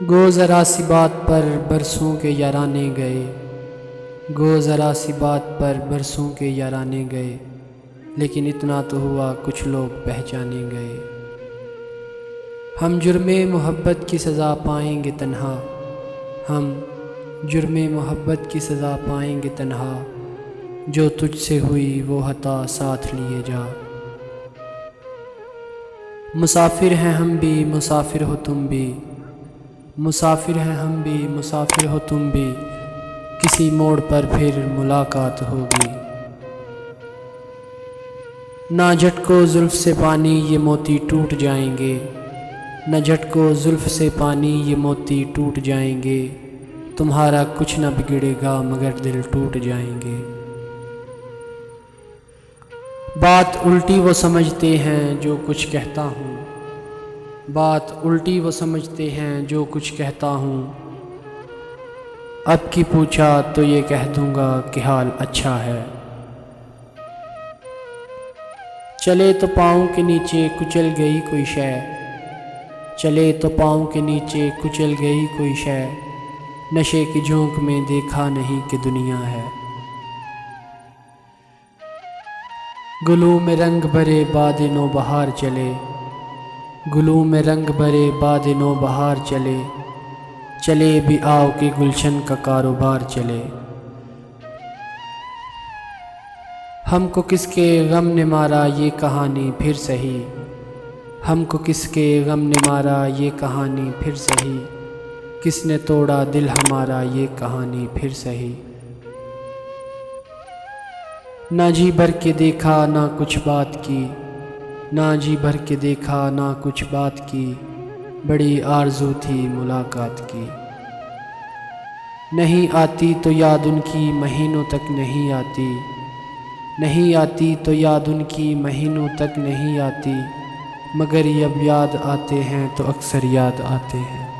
گو ذرا سی بات پر برسوں کے یارانے گئے، گو ذرا سی بات پر برسوں کے یارانے گئے، لیکن اتنا تو ہوا کچھ لوگ پہچانے گئے۔ ہم جرم محبت کی سزا پائیں گے تنہا، ہم جرم محبت کی سزا پائیں گے تنہا، جو تجھ سے ہوئی وہ خطا ساتھ لیے جا۔ مسافر ہیں ہم بھی مسافر ہو تم بھی، مسافر ہیں ہم بھی مسافر ہو تم بھی، کسی موڑ پر پھر ملاقات ہوگی۔ نہ جھٹکو زلف سے پانی یہ موتی ٹوٹ جائیں گے، نہ جھٹکو زلف سے پانی یہ موتی ٹوٹ جائیں گے، تمہارا کچھ نہ بگڑے گا مگر دل ٹوٹ جائیں گے۔ بات الٹی وہ سمجھتے ہیں جو کچھ کہتا ہوں، بات الٹی وہ سمجھتے ہیں جو کچھ کہتا ہوں، اب کی پوچھا تو یہ کہہ دوں گا کہ حال اچھا ہے۔ چلے تو پاؤں کے نیچے کچل گئی کوئی شے، چلے تو پاؤں کے نیچے کچل گئی کوئی شے، نشے کی جھونک میں دیکھا نہیں کہ دنیا ہے۔ گلوں میں رنگ بھرے باد نو بہار چلے، گلوں میں رنگ بھرے باد نو بہار چلے، چلے بھی آؤ کہ گلشن کا کاروبار چلے۔ ہم کو کس کے غم نے مارا یہ کہانی پھر سہی، ہم کو کس کے غم نے مارا یہ کہانی پھر سہی، کس نے توڑا دل ہمارا یہ کہانی پھر سہی۔ نہ جی بھر کے دیکھا نہ کچھ بات کی، نہ جی بھر کے دیکھا نہ کچھ بات کی، بڑی آرزو تھی ملاقات کی۔ نہیں آتی تو یاد ان کی مہینوں تک نہیں آتی، نہیں آتی تو یاد ان کی مہینوں تک نہیں آتی، مگر اب یاد آتے ہیں تو اکثر یاد آتے ہیں۔